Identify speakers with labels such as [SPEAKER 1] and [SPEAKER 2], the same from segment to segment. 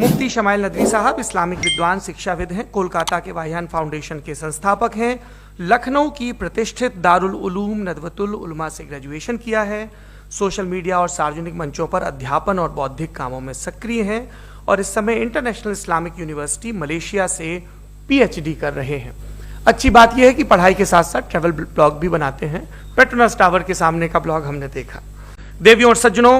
[SPEAKER 1] मुफ्ती smile Nadvi साहब Islamic विद्वान शिक्षाविद हैं, कोलकाता के वाहियान फाउंडेशन के संस्थापक हैं, लखनऊ की प्रतिष्ठित दारुल उलूम नदवतुल उलमा से ग्रेजुएशन किया है, सोशल मीडिया और सार्वजनिक मंचों पर अध्यापन और बौद्धिक कामों में सक्रिय हैं और इस समय इंटरनेशनल इस्लामिक यूनिवर्सिटी मलेशिया से पीएचडी कर रहे हैं। अच्छी बात यह है कि पढ़ाई के साथ साथ ट्रैवल ब्लॉग भी बनाते हैं। पेट्रोनस टावर के सामने का ब्लॉग हमने देखा। देवियों और सज्जनों,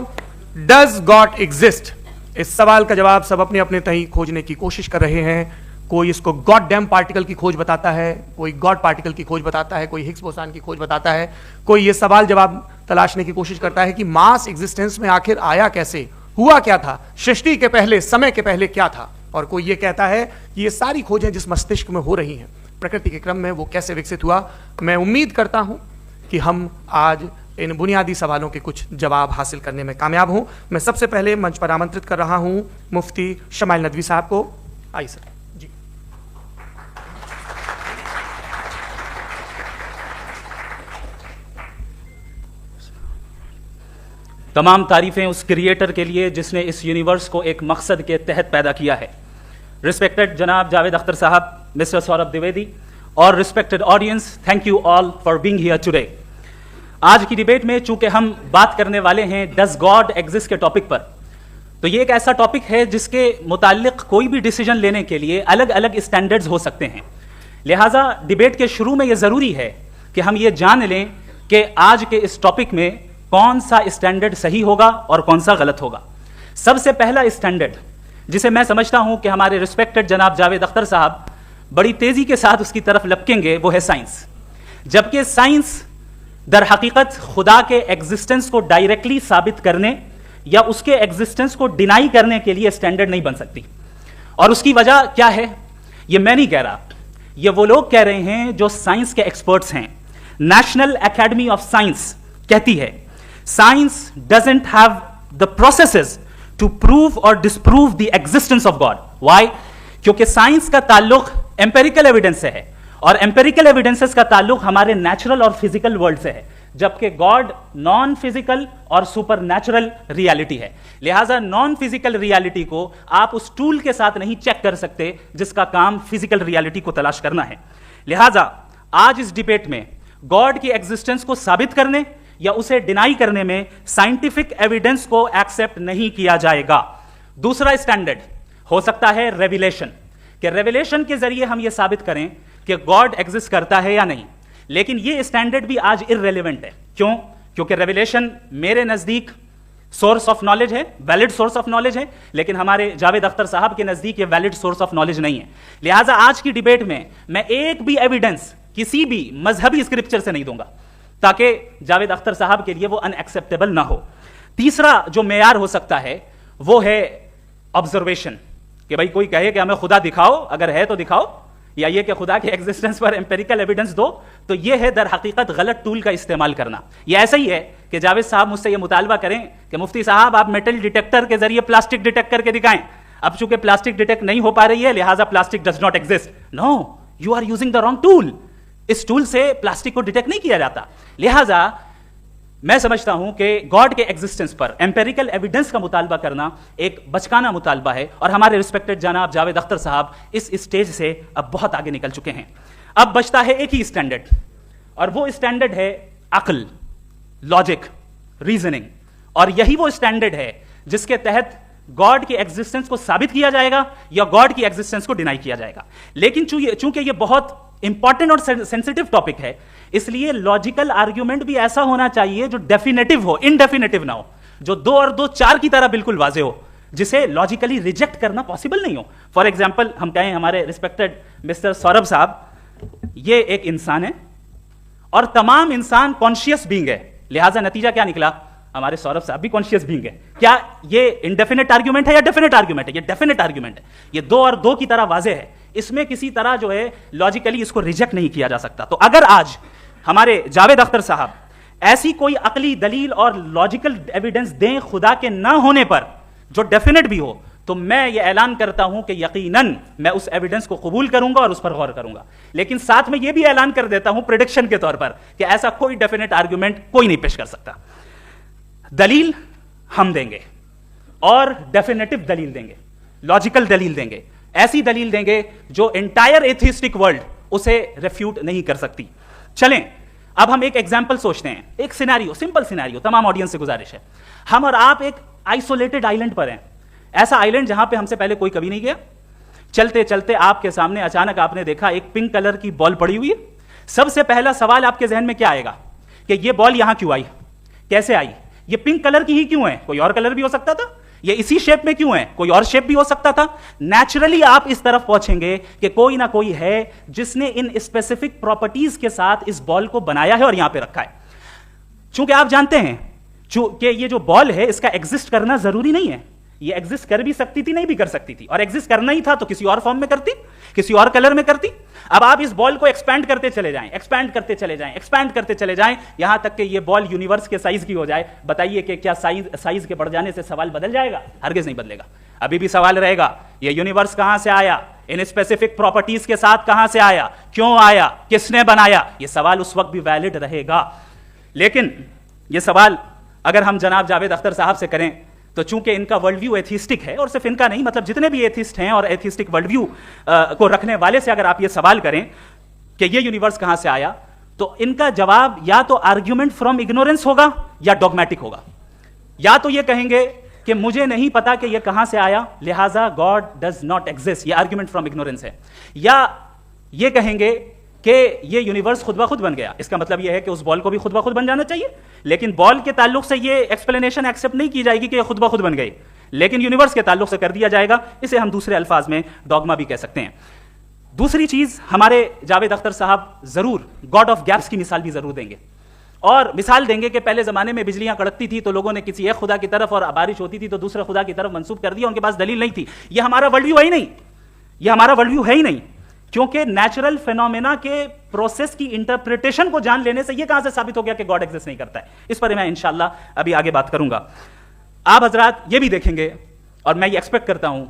[SPEAKER 1] डज गॉड एग्जिस्ट? इस सवाल का जवाब सब अपने अपने तहीं खोजने की कोशिश कर रहे हैं। कोई इसको गॉड डैम पार्टिकल की खोज बताता है, कोई गॉड पार्टिकल की खोज बताता है, कोई हिग्स बोसान की खोज बताता है, कोई ये सवाल जवाब तलाशने की कोशिश करता है कि मास एग्जिस्टेंस में आखिर आया कैसे, हुआ क्या था, सृष्टि के पहले, समय के पहले क्या था, और कोई ये कहता है कि ये सारी खोजें जिस मस्तिष्क में हो रही हैं प्रकृति के क्रम में, वो कैसे विकसित हुआ। मैं उम्मीद करता हूं कि हम आज इन बुनियादी सवालों के कुछ जवाब हासिल करने में कामयाब हूं। मैं सबसे पहले मंच पर आमंत्रित कर रहा हूं मुफ्ती शमाइल नदवी साहब को। आइए सर जी।
[SPEAKER 2] तमाम तारीफें उस क्रिएटर के लिए जिसने इस यूनिवर्स को एक मकसद के तहत पैदा किया है। रिस्पेक्टेड जनाब जावेद अख्तर साहब, मिस्टर सौरभ द्विवेदी और respected audience, thank you all for being here today. आज की डिबेट में चूंकि हम बात करने वाले हैं डज गॉड एग्जिस्ट के टॉपिक पर, तो ये एक ऐसा टॉपिक है जिसके मुताल्लिक कोई भी डिसीजन लेने के लिए अलग अलग स्टैंडर्ड्स हो सकते हैं। लिहाजा डिबेट के शुरू में यह जरूरी है कि हम ये जान लें कि आज के इस टॉपिक में कौन सा स्टैंडर्ड सही होगा और कौन सा गलत होगा। सबसे पहला स्टैंडर्ड जिसे मैं समझता हूं कि हमारे रिस्पेक्टेड जनाब जावेद अख्तर साहब बड़ी तेजी के साथ उसकी तरफ लपकेंगे, वो है साइंस। जबकि साइंस दर हकीकत खुदा के एग्जिस्टेंस को डायरेक्टली साबित करने या उसके एग्जिस्टेंस को डिनाई करने के लिए स्टैंडर्ड नहीं बन सकती। और उसकी वजह क्या है, ये मैं नहीं कह रहा, ये वो लोग कह रहे हैं जो साइंस के एक्सपर्ट्स हैं। नेशनल एकेडमी ऑफ साइंस कहती है science doesn't have the processes to prove और disprove the existence of God. Why? क्योंकि साइंस का ताल्लुक एम्पेरिकल एविडेंस से है और एम्पेरिकल एविडेंसेस का ताल्लुक हमारे नेचुरल और फिजिकल वर्ल्ड से है, जबकि गॉड नॉन फिजिकल और सुपर नेचुरल रियलिटी है। लिहाजा नॉन फिजिकल रियलिटी को आप उस टूल के साथ नहीं चेक कर सकते जिसका काम फिजिकल रियलिटी को तलाश करना है। लिहाजा आज इस डिबेट में गॉड की एग्जिस्टेंस को साबित करने या उसे डिनाई करने में साइंटिफिक एविडेंस को एक्सेप्ट नहीं किया जाएगा। दूसरा स्टैंडर्ड हो सकता है रेविलेशन, कि रेविलेशन के जरिए हम यह साबित करें कि गॉड एग्जिस्ट करता है या नहीं। लेकिन यह स्टैंडर्ड भी आज इररेलेवेंट है। क्यों? क्योंकि रेविलेशन मेरे नजदीक सोर्स ऑफ नॉलेज है, वैलिड सोर्स ऑफ नॉलेज है, लेकिन हमारे जावेद अख्तर साहब के नजदीक ये वैलिड सोर्स ऑफ नॉलेज नहीं है। लिहाजा आज की डिबेट में मैं एक भी एविडेंस किसी भी मजहबी स्क्रिप्चर से नहीं दूंगा ताकि जावेद अख्तर साहब के लिए वो अनएक्सेप्टेबल ना हो। तीसरा जो मेयार हो सकता है वो है ऑब्जर्वेशन, कि भाई कोई कहे कि हमें खुदा दिखाओ, अगर है तो दिखाओ, या ये कि खुदा के एग्जिस्टेंस पर एम्पेरिकल एविडेंस दो, तो ये है दर हकीकत गलत टूल का इस्तेमाल करना। ये ऐसा ही है कि जावेद साहब मुझसे ये मुतालबा करें कि मुफ्ती साहब आप मेटल डिटेक्टर के जरिए प्लास्टिक डिटेक्ट करके दिखाएं। अब चूंकि प्लास्टिक डिटेक्ट नहीं हो पा रही है लिहाजा plastic does not exist. No, you are using the wrong tool. इस टूल से प्लास्टिक को डिटेक्ट नहीं किया जाता। लिहाजा मैं समझता हूं कि गॉड के एग्जिस्टेंस पर एम्पेरिकल एविडेंस का मुतालबा करना एक बचकाना मुतालबा है और हमारे रिस्पेक्टेड जनाब जावेद अख्तर साहब इस स्टेज से अब बहुत आगे निकल चुके हैं। अब बचता है एक ही स्टैंडर्ड, और वो स्टैंडर्ड है अक्ल, लॉजिक, रीजनिंग। और यही वो स्टैंडर्ड है जिसके तहत गॉड की एग्जिस्टेंस को साबित किया जाएगा या गॉड की एग्जिस्टेंस को डिनाई किया जाएगा। लेकिन चूंकि ये बहुत इंपॉर्टेंट और सेंसिटिव टॉपिक है, इसलिए लॉजिकल आर्ग्यूमेंट भी ऐसा होना चाहिए जो डेफिनेटिव हो, इनडेफिनेटिव ना हो, जो 2 और 2 4 की तरह बिल्कुल वाजे हो, जिसे लॉजिकली रिजेक्ट करना पॉसिबल नहीं हो। फॉर एग्जाम्पल हम कहें हमारे रिस्पेक्टेड मिस्टर सौरभ साहब, ये एक इंसान है और तमाम इंसान कॉन्शियस बीइंग है, लिहाजा नतीजा क्या निकला, हमारे सौरभ साहब भी कॉन्शियस बीइंग है। क्या ये इनडेफिनेट आर्ग्यूमेंट है या डेफिनेट आर्ग्यूमेंट है? ये डेफिनेट आर्ग्यूमेंट है। ये 2 और 2 की तरह वाजे है, इसमें किसी तरह जो है लॉजिकली इसको रिजेक्ट नहीं किया जा सकता। तो अगर आज हमारे जावेद अख्तर साहब ऐसी कोई अकली दलील और लॉजिकल एविडेंस दें खुदा के ना होने पर जो डेफिनेट भी हो, तो मैं ये ऐलान करता हूं कि यकीनन मैं उस एविडेंस को कबूल करूंगा और उस पर गौर करूंगा। लेकिन साथ में यह भी ऐलान कर देता हूं प्रेडिक्शन के तौर पर कि ऐसा कोई डेफिनेट आर्ग्यूमेंट कोई नहीं पेश कर सकता। दलील हम देंगे और डेफिनेटिव दलील देंगे। लॉजिकल दलील देंगे, ऐसी दलील देंगे जो एंटायर एथिस्टिक वर्ल्ड उसे रेफ्यूट नहीं कर सकती। चलें अब हम एक एग्जाम्पल सोचते हैं, एक सिनेरियो, सिंपल सिनेरियो, तमाम ऑडियंस से गुजारिश है, हम और आप एक आइसोलेटेड आइलैंड पर हैं, ऐसा आइलैंड जहां पे हमसे पहले कोई कभी नहीं गया। चलते चलते आपके सामने अचानक आपने देखा एक पिंक कलर की बॉल पड़ी हुई है। सबसे पहला सवाल आपके जहन में क्या आएगा कि ये बॉल यहां क्यों आई, कैसे आई, ये पिंक कलर की ही क्यों है, कोई और कलर भी हो सकता था, ये इसी शेप में क्यों है, कोई और शेप भी हो सकता था। नेचुरली आप इस तरफ पहुंचेंगे कि कोई ना कोई है जिसने इन स्पेसिफिक प्रॉपर्टीज के साथ इस बॉल को बनाया है और यहां पे रखा है। चूंकि आप जानते हैं कि ये जो बॉल है इसका एग्जिस्ट करना जरूरी नहीं है, ये एग्जिस्ट कर भी सकती थी, नहीं भी कर सकती थी, और एग्जिस्ट करना ही था तो किसी और फॉर्म में करती, किसी और कलर में करती। अब आप इस बॉल को एक्सपैंड करते चले जाएं, एक्सपैंड करते चले जाएं, एक्सपैंड करते चले जाएं, यहां तक कि ये बॉल यूनिवर्स के साइज की हो जाए। बताइए कि क्या साइज के बढ़ जाने से सवाल बदल जाएगा? हरगिज नहीं बदलेगा, अभी भी सवाल रहेगा ये यूनिवर्स कहां से आया, इन स्पेसिफिक प्रॉपर्टीज के साथ कहां से आया, क्यों आया, किसने बनाया, ये सवाल उस वक्त भी वैलिड रहेगा। लेकिन ये सवाल अगर हम जनाब जावेद अख्तर साहब से करें तो चूंकि इनका वर्ल्ड व्यू एथिस्टिक है, और सिर्फ इनका नहीं, मतलब जितने भी एथिस्ट हैं और एथिस्टिक वर्ल्ड व्यू को रखने वाले से अगर आप ये सवाल करें कि ये यूनिवर्स कहां से आया, तो इनका जवाब या तो आर्ग्यूमेंट फ्रॉम इग्नोरेंस होगा या डॉगमेटिक होगा। या तो ये कहेंगे कि मुझे नहीं पता कि ये कहां से आया, लिहाजा गॉड डज नॉट एग्जिस्ट, ये आर्ग्यूमेंट फ्रॉम इग्नोरेंस है। या ये कहेंगे कि ये यूनिवर्स खुद ब खुद बन गया, इसका मतलब ये है कि उस बॉल को भी खुद ब खुद बन जाना चाहिए। लेकिन बॉल के ताल्लुक से ये एक्सप्लेनेशन एक्सेप्ट नहीं की जाएगी कि ये खुद ब खुद बन गई, लेकिन यूनिवर्स के ताल्लुक से कर दिया जाएगा। इसे हम दूसरे अल्फाज में डॉगमा भी कह सकते हैं। दूसरी चीज, हमारे जावेद अख्तर साहब जरूर गॉड ऑफ गैप्स की मिसाल भी जरूर देंगे, और मिसाल देंगे कि पहले जमाने में बिजलियां कड़कती थी तो लोगों ने किसी एक खुदा की तरफ, और बारिश होती थी तो दूसरे खुदा की तरफ मंसूब कर दिया, उनके पास दलील नहीं थी। यह हमारा वर्ल्ड व्यू है ही नहीं, यह हमारा वर्ल्ड व्यू है ही नहीं, क्योंकि नेचुरल फिनोमेना के प्रोसेस की इंटरप्रिटेशन को जान लेने से यह कहां से साबित हो गया कि गॉड एग्जिस्ट नहीं करता है। इस पर मैं इंशाअल्लाह अभी आगे बात करूंगा। आप हजरात ये भी देखेंगे, और मैं ये एक्सपेक्ट करता हूं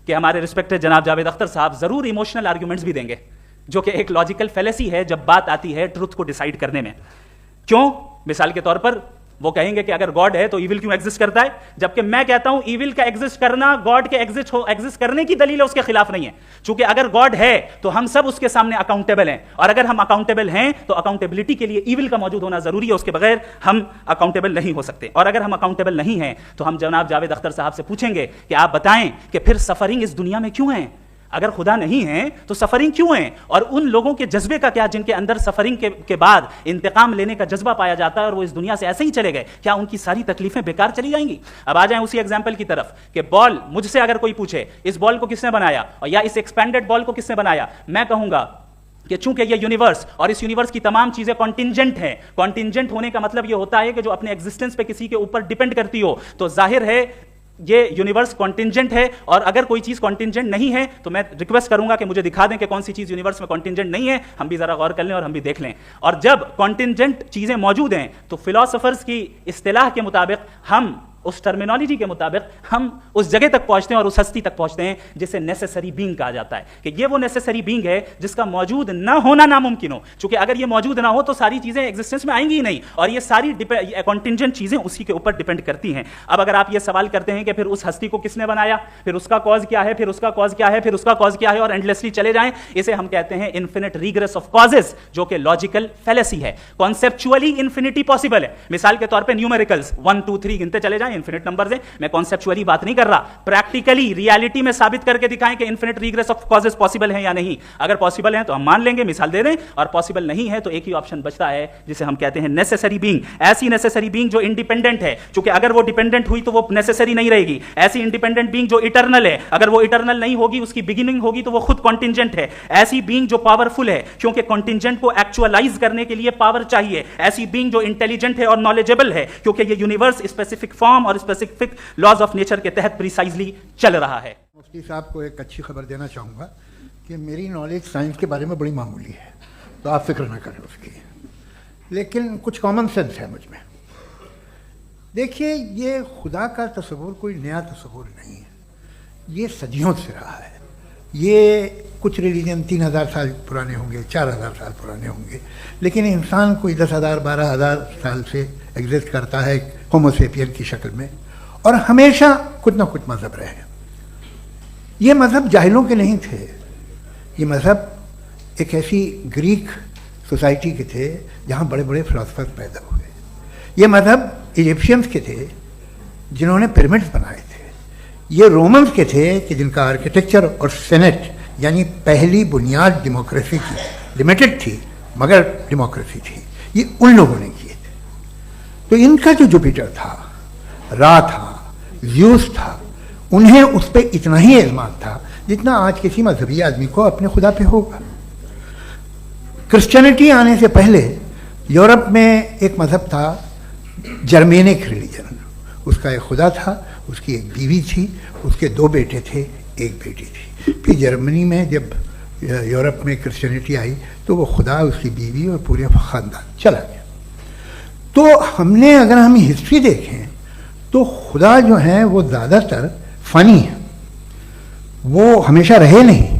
[SPEAKER 2] कि हमारे रिस्पेक्टेड जनाब जावेद अख्तर साहब जरूर इमोशनल आर्ग्यूमेंट्स भी देंगे, जो कि एक लॉजिकल फेलेसी है जब बात आती है ट्रुथ को डिसाइड करने में। क्यों? मिसाल के तौर पर वो कहेंगे कि अगर गॉड है तो इविल क्यों एग्जिस्ट करता है, जबकि मैं कहता हूं इविल का एग्जिस्ट करना गॉड के एग्जिस्ट करने की दलील है, उसके खिलाफ नहीं है। चूंकि अगर गॉड है तो हम सब उसके सामने अकाउंटेबल हैं, और अगर हम अकाउंटेबल हैं तो अकाउंटेबिलिटी के लिए इविल का मौजूद होना जरूरी है, उसके बगैर हम अकाउंटेबल नहीं हो सकते। और अगर हम अकाउंटेबल नहीं हैं तो हम जनाब जावेद अख्तर साहब से पूछेंगे कि आप बताएं कि फिर सफरिंग इस दुनिया में क्यों है? अगर खुदा नहीं है तो सफरिंग क्यों है? और उन लोगों के जज्बे का क्या जिनके अंदर सफरिंग के बाद इंतकाम लेने का जज्बा पाया जाता है और वो इस दुनिया से ऐसे ही चले गए, क्या उनकी सारी तकलीफें बेकार चली जाएंगी? अब आ जाएं उसी एग्जाम्पल की तरफ कि बॉल, मुझसे अगर कोई पूछे इस बॉल को किसने बनाया, और या इस एक्सपेंडेड बॉल को किसने बनाया, मैं कहूंगा कि चूंकि ये यूनिवर्स और इस यूनिवर्स की तमाम चीजें कॉन्टिंजेंट हैं। कॉन्टिंजेंट होने का मतलब ये होता है कि जो अपने एग्जिस्टेंस पे किसी के ऊपर डिपेंड करती हो, तो जाहिर है ये यूनिवर्स कॉन्टिंजेंट है। और अगर कोई चीज कॉन्टिंजेंट नहीं है तो मैं रिक्वेस्ट करूंगा कि मुझे दिखा दें कि कौन सी चीज यूनिवर्स में कॉन्टिंजेंट नहीं है, हम भी जरा गौर कर लें और हम भी देख लें। और जब कॉन्टिंजेंट चीजें मौजूद हैं तो फिलोसोफर्स की इस्तिलाह के मुताबिक, हम उस टर्मिनोलॉजी के मुताबिक, हम उस जगह तक पहुंचते हैं और उस हस्ती तक पहुंचते हैं जिसे नेसेसरी बीइंग कहा जाता है, कि ये वो नेसेसरी बीइंग है जिसका मौजूद ना होना नामुमकिन हो। क्योंकि अगर ये मौजूद ना हो तो सारी चीजें एग्जिस्टेंस में आएंगी ही नहीं, और ये सारी कॉन्टिंजेंट चीजें उसी के ऊपर डिपेंड करती हैं। अब अगर आप ये सवाल करते हैं कि फिर उस हस्ती को किसने बनाया, फिर उसका कॉज क्या है, फिर उसका कॉज क्या है, फिर उसका कॉज क्या है, और एंडलेसली चले जाएं, इसे हम कहते हैं इन्फिनिट रिग्रेस ऑफ कॉजेस, जो कि लॉजिकल फेलेसी है। कॉन्सेप्चुअली इन्फिनिटी पॉसिबल है। मिसाल के तौर पर न्यूमेरिकल्स 1 2 3 गिनते चले जाएं, इन्फिनिट नंबर्स हैं। मैं कॉन्सेप्चुअली बात नहीं कर रहा, प्रैक्टिकली रियलिटी में साबित करके दिखाएं कि infinite regress of causes possible है या नहीं। अगर पॉसिबल है तो हम मान लेंगे, मिसाल दे दें, और पॉसिबल नहीं है तो एक ही ऑप्शन बचता है जिसे हम कहते हैं नेसेसरी बीइंग। ऐसी नेसेसरी बीइंग जो इंडिपेंडेंट है, क्योंकि अगर वो डिपेंडेंट हुई तो वो नेसेसरी नहीं रहेगी। ऐसी इंडिपेंडेंट बीइंग जो इटर्नल है, अगर वो इटर्नल नहीं होगी, उसकी बिगिनिंग होगी, तो वो खुद कॉन्टिंजेंट है। ऐसी बीइंग जो पावरफुल है, क्योंकि कॉन्टिंजेंट को एक्चुअलाइज करने के लिए पावर चाहिए। ऐसी बीइंग जो इंटेलिजेंट है और नॉलेजेबल है, क्योंकि ये यूनिवर्स स्पेसिफिक फॉर्म और स्पेसिफिक लॉज ऑफ नेचर के तहत प्रिसाइजली चल रहा है।
[SPEAKER 3] मुफ्ती साहब को एक अच्छी खबर देना चाहूँगा कि मेरी नॉलेज साइंस के बारे में बड़ी मामूली है, तो आप फिक्र ना करें उसकी, लेकिन कुछ कॉमन सेंस है मुझ में। देखिए, ये खुदा का तस्वुर कोई नया तस्वुर नहीं है, ये सदियों से रहा है। ये कुछ रिलीजन 3000 साल पुराने होंगे, 4000 साल पुराने होंगे, लेकिन इंसान कोई 10,000 12,000 साल से एग्जिस्ट करता है होमो सेपियन की शक्ल में, और हमेशा कुछ ना कुछ मजहब रहे हैं। یہ مذہب جاہلوں کے نہیں تھے، یہ مذہب ایک ایسی گریک سوسائٹی کے تھے جہاں بڑے بڑے فلاسفر پیدا ہوئے. یہ مذہب ایجپشینس کے تھے جنہوں نے پیرامڈز بنائے تھے. یہ رومنز کے تھے کہ جن کا آرکیٹیکچر اور سینٹ یعنی پہلی بنیاد ڈیموکریسی کی لمیٹڈ تھی مگر ڈیموکریسی تھی، یہ ان لوگوں نے کیے تھے. تو ان کا جو جوپیٹر تھا، را تھا، زیوس تھا، انہیں اس پہ اتنا ہی اعتماد تھا جتنا آج کسی مذہبی آدمی کو اپنے خدا پہ ہوگا. کرسچینٹی آنے سے پہلے یورپ میں ایک مذہب تھا جرمینک ریلیجن. اس کا ایک خدا تھا، اس کی ایک بیوی تھی، اس کے 2 بیٹے تھے، ایک بیٹی تھی. پھر جرمنی میں جب یورپ میں کرسچینٹی آئی تو وہ خدا، اس کی بیوی اور پورے خاندان چلا گیا. تو ہم نے اگر ہم ہسٹری دیکھیں تو خدا جو ہیں وہ زیادہ تر فانی ہیں، وہ ہمیشہ رہے نہیں.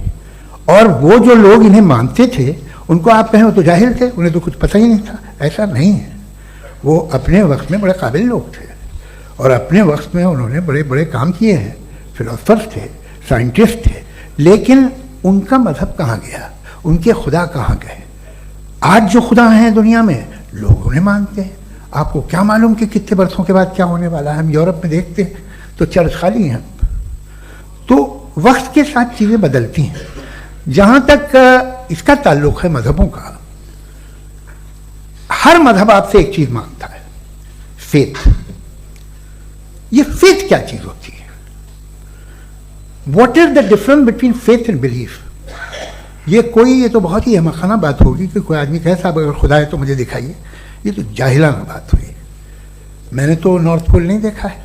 [SPEAKER 3] اور وہ جو لوگ انہیں مانتے تھے ان کو آپ کہیں وہ تو جاہل تھے، انہیں تو کچھ پتہ ہی نہیں تھا. ایسا نہیں ہے، وہ اپنے وقت میں بڑے قابل لوگ تھے اور اپنے وقت میں انہوں نے بڑے بڑے کام کیے ہیں. فلاسفرز تھے، سائنٹسٹ تھے، لیکن ان کا مذہب کہاں گیا؟ ان کے خدا کہاں گئے؟ آج جو خدا ہیں دنیا میں لوگ انہیں مانتے ہیں. آپ کو کیا معلوم کہ کتنے برسوں کے بعد کیا ہونے والا ہے؟ ہم یورپ میں دیکھتے ہیں تو چرچ خالی ہیں. تو وقت کے ساتھ چیزیں بدلتی ہیں. جہاں تک اس کا تعلق ہے مذہبوں کا، ہر مذہب آپ سے ایک چیز مانگتا ہے، فیتھ. یہ فیتھ کیا چیز ہوتی ہے؟ What is the difference between faith and belief? یہ تو بہت ہی احمقانہ بات ہوگی کہ کوئی آدمی کہے صاحب اگر خدا ہے تو مجھے دکھائیے. یہ تو جاہلانہ بات ہوئی. میں نے تو نارتھ پول نہیں دیکھا ہے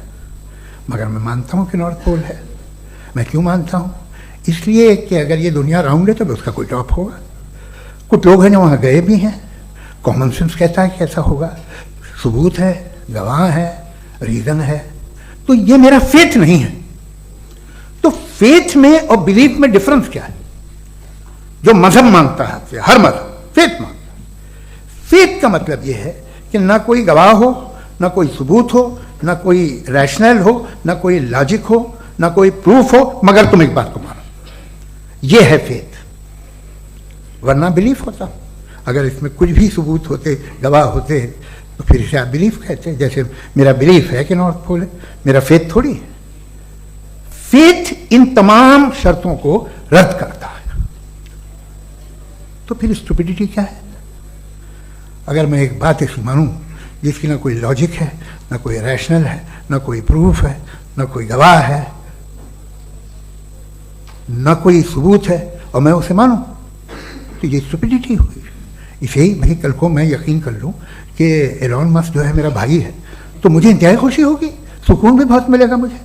[SPEAKER 3] مگر میں مانتا ہوں کہ نارتھ پول ہے. میں کیوں مانتا ہوں؟ اس لیے کہ اگر یہ دنیا راؤنڈ ہے تو اس کا کوئی ٹاپ ہوگا. کچھ لوگ ہیں جو وہاں گئے بھی ہیں، کامن سینس کہتا ہے کہ ایسا ہوگا، ثبوت ہے، گواہ ہے، ریزن ہے. تو یہ میرا فیتھ نہیں ہے. تو فیتھ میں اور بلیف میں ڈفرنس کیا ہے؟ جو مذہب مانگتا ہے، ہر مذہب فیتھ مانگتا ہے. فیتھ کا مطلب یہ ہے کہ نہ کوئی گواہ ہو، نہ کوئی ثبوت ہو، نہ کوئی ریشنل ہو، نہ کوئی لاجک ہو، نہ کوئی پروف ہو، مگر تم ایک بات کو مانو. یہ ہے فیتھ. ورنہ بلیف ہوتا. اگر اس میں کچھ بھی ثبوت ہوتے، گواہ ہوتے، تو پھر اسے آپ بلیف کہتے ہیں. جیسے میرا بلیف ہے کہ نارتھ پول ہے، میرا فیتھ تھوڑی ہے. فیتھ ان تمام شرطوں کو رد کرتا ہے. تو پھر اسٹوپیڈیٹی کیا ہے؟ اگر میں ایک بات ایسی مانوں جس کی نہ کوئی لاجک ہے، نہ کوئی ریشنل ہے، نہ کوئی پروف ہے، نہ کوئی گواہ ہے، نہ کوئی ثبوت ہے، اور میں اسے مانوں، تو یہ اسٹوپیڈیٹی ہوئی. اسے ہی بھائی کل کو میں یقین کر لوں کہ ایلون مسک جو ہے میرا بھائی ہے تو مجھے انتہائی خوشی ہوگی، سکون بھی بہت ملے گا مجھے.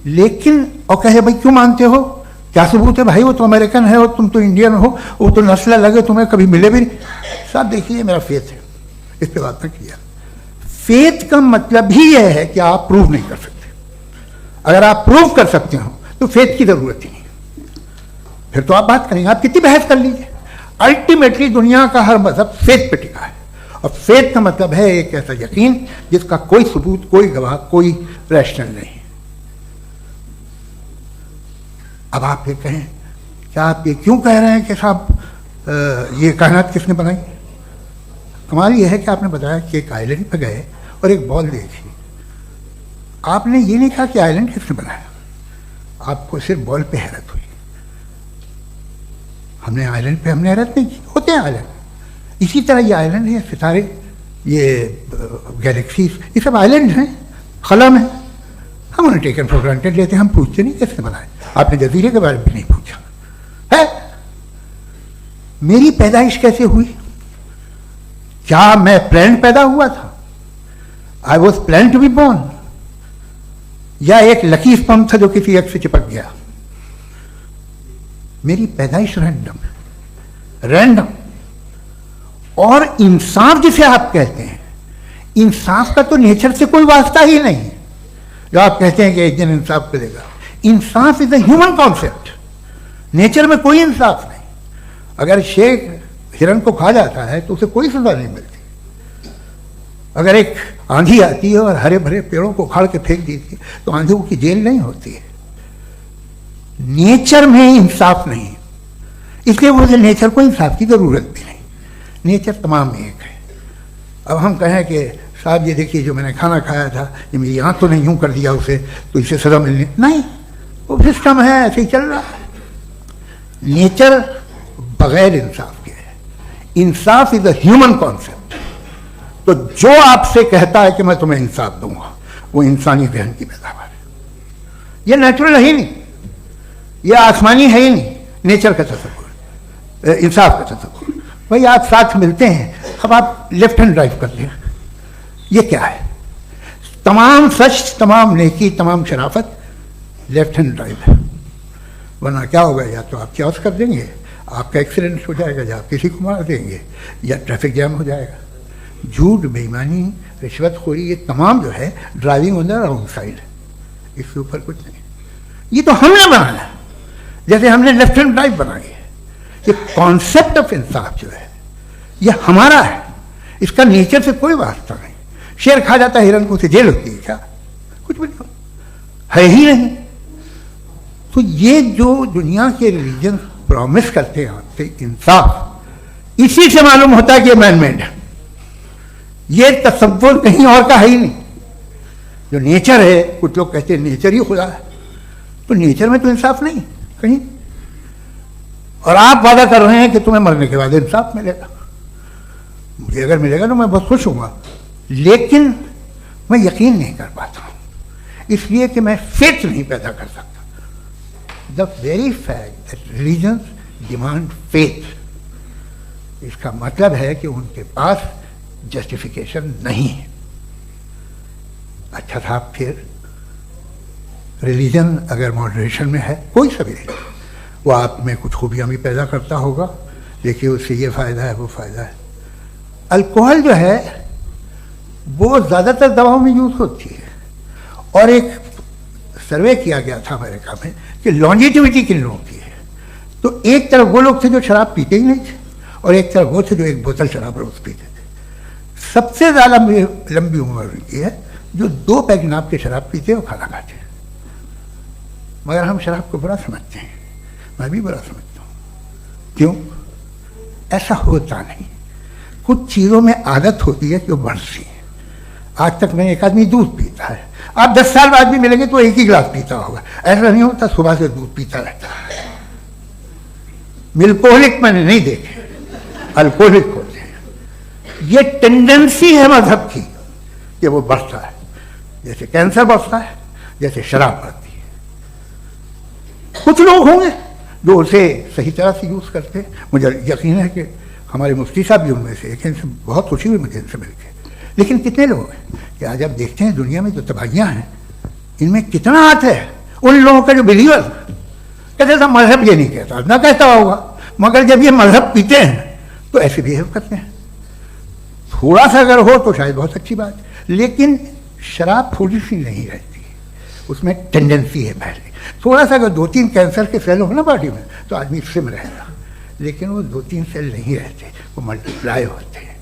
[SPEAKER 3] لیکن اور کہے بھائی کیوں مانتے ہو؟ کیا ثبوت ہے؟ بھائی وہ تو امریکن ہے اور تم تو انڈین ہو، وہ تو نسل لگے، تمہیں کبھی ملے بھی نہیں. صاحب دیکھیے میرا فیتھ ہے، اس پہ بات نہ کیا. فیتھ کا مطلب ہی یہ ہے کہ آپ پروو نہیں کر سکتے. اگر آپ پروو کر سکتے ہو تو فیتھ کی ضرورت ہی نہیں. پھر تو آپ بات کریں گے، آپ کتنی بحث کر لیجیے. الٹیمیٹلی دنیا کا ہر مذہب فیتھ پہ ٹکا ہے. اور فیتھ کا مطلب ہے ایک ایسا یقین جس کا کوئی ثبوت، کوئی گواہ، کوئی ریشنل نہیں. اب آپ یہ کہیں کیا آپ یہ کیوں کہہ رہے ہیں کہ صاحب یہ کائنات کس نے بنائی؟ کمال یہ ہے کہ آپ نے بتایا کہ ایک آئلینڈ پہ گئے اور ایک بال دیکھی. آپ نے یہ نہیں کہا کہ آئلینڈ کس نے بنایا، آپ کو صرف بال پہ حیرت ہوئی. ہم نے آئلینڈ پہ ہم نے حیرت نہیں کی. ہوتے ہیں آئلینڈ. اسی طرح یہ آئلینڈ ہے، ستارے، یہ گیلیکسیز، یہ سب آئلینڈ ہیں خلا میں. ہم انہیں ٹیکن فور گرانٹیڈ لیتے ہیں، ہم پوچھتے نہیں کس نے بنائے. آپ نے جزیرے کے بارے میں بھی نہیں پوچھا ہے. میری پیدائش کیسے ہوئی؟ کیا میں پلان پیدا ہوا تھا؟ I was plan to be born, یا ایک لکی اسپرم تھا جو کسی ایک سے چپک گیا؟ میری پیدائش رینڈم. اور انصاف جسے آپ کہتے ہیں، انصاف کا تو نیچر سے کوئی واسطہ ہی نہیں. جو آپ کہتے ہیں کہ ایک دن انصاف کرے گا، انصاف از اے ہیومن کانسیپٹ. نیچر میں کوئی انصاف نہیں. اگر شیر ہرن کو کھا جاتا ہے تو اسے کوئی سزا نہیں ملتی. اگر ایک آندھی آتی ہے اور ہرے بھرے پیڑوں کو اکھاڑ کے پھینک دیتی ہے تو آندھیوں کی جیل نہیں ہوتی ہے. नेचर में इंसाफ नहीं, इसलिए मुझे नेचर को इंसाफ की ज़रूरत भी नहीं। नेचर तमाम एक है। अब हम कहें कि साहब ये देखिए जो मैंने खाना खाया था ये मेरी आँख तो नहीं यूँ कर दिया उसे तो इसे सज़ा मिलनी नहीं, वो सिस्टम है, ऐसे ही चल रहा है। नेचर बगैर इंसाफ के है। इंसाफ इज अ ह्यूमन कॉन्सेप्ट। तो जो आपसे कहता है कि मैं तुम्हें इंसाफ दूंगा वो इंसानी जहन की पैदावार है। ये नेचुरल है ही नहीं, ये आसमानी है ही नहीं। नेचर का तसव्वुर, इंसाफ का तसव्वुर। भाई आप साथ मिलते हैं, अब आप लेफ्ट हैंड ड्राइव करते हैं, ये क्या है? तमाम सच, तमाम नेकी, तमाम शराफत लेफ्ट हैंड ड्राइव है। वरना क्या होगा, या तो आप क्रॉस कर देंगे, आपका एक्सीडेंट हो जाएगा, या आप किसी को मार देंगे, या ट्रैफिक जैम हो जाएगा। झूठ, बेईमानी, रिश्वतखोरी, ये तमाम जो है driving on the wrong side, इसके ऊपर कुछ नहीं। ये तो हमने बनाया, जैसे हमने लेफ्ट हैंड ड्राइव बनाई है। ये कॉन्सेप्ट ऑफ इंसाफ जो है ये हमारा है, इसका नेचर से कोई वास्ता नहीं। शेर खा जाता है हिरन को, उसे जेल होती है क्या? कुछ भी नहीं, है ही नहीं। तो ये जो दुनिया के रिलीजन प्रॉमिस करते हैं आपसे इंसाफ, इसी से मालूम होता है कि मैन मेड है। ये तसव्वुर कहीं और का है ही नहीं। जो नेचर है, कुछ लोग कहते हैं नेचर ही खुदा है, तो नेचर में तो इंसाफ नहीं कहीं। और आप वादा कर रहे हैं कि तुम्हें मरने के बाद इंसाफ मिलेगा। मुझे अगर मिलेगा तो मैं बहुत खुश हूँगा, लेकिन मैं यकीन नहीं कर पाता हूँ, इसलिए कि मैं फेथ नहीं पैदा कर सकता। The very fact that religions demand faith, इसका मतलब है कि उनके पास जस्टिफिकेशन नहीं है। अच्छा साहब, फिर रिलीजन अगर मॉडरेशन में है, कोई सा भी नहीं, वो आप में कुछ खूबियाँ भी पैदा करता होगा, देखिए उससे ये फ़ायदा है, वो फ़ायदा है। अल्कोहल जो है वो ज़्यादातर दवाओं में यूज़ होती है, और एक सर्वे किया गया था अमेरिका में कि लॉन्जिटिविटी किन लोगों की है। तो एक तरफ वो लोग थे जो शराब पीते ही नहीं थे, और एक तरफ वो थे जो एक बोतल शराब रोज़ पीते थे। सबसे ज़्यादा लंबी उम्र की है जो 2 पैक नाप के शराब पीते हैं और खाना खाते हैं। मगर हम शराब को बुरा समझते हैं, मैं भी बुरा समझता हूँ। क्यों? ऐसा होता नहीं। कुछ चीज़ों में आदत होती है कि वो बढ़ती है। आज तक में एक आदमी दूध पीता है, आप 10 साल बाद भी मिलेंगे तो एक ही गिलास पीता होगा। ऐसा नहीं होता, सुबह से दूध पीता रहता है। मिल्कोहलिक मैंने नहीं देखे, अल्कोहलिक होते हैं। ये टेंडेंसी है मजहब की कि वो बढ़ता है, जैसे कैंसर बढ़ता है, जैसे शराब बढ़ती है। कुछ लोग होंगे जो उसे सही तरह से यूज़ करते हैं। मुझे यकीन है कि हमारे मुफ्ती साहब भी उनमें से एक हैं, इनसे बहुत खुशी हुई मुझे इनसे मिलकर। लेकिन कितने लोग हैं कि आज आप देखते हैं दुनिया में जो तबाहियाँ हैं, इनमें कितना हाथ है उन लोगों का जो बिलीवर कहते था मजहब ये नहीं कहता, ना कहता होगा, मगर जब ये मजहब पीते हैं तो ऐसे बिहेव करते हैं। थोड़ा सा अगर हो तो शायद बहुत अच्छी बात, लेकिन शराब थोड़ी सी नहीं रहती, उसमें टेंडेंसी है पहले। थोड़ा सा अगर 2-3 कैंसर के सेल हो ना बॉडी में तो आदमी सिम रहेगा, लेकिन वो 2-3 सेल नहीं रहते, वो मल्टीप्लाई होते हैं।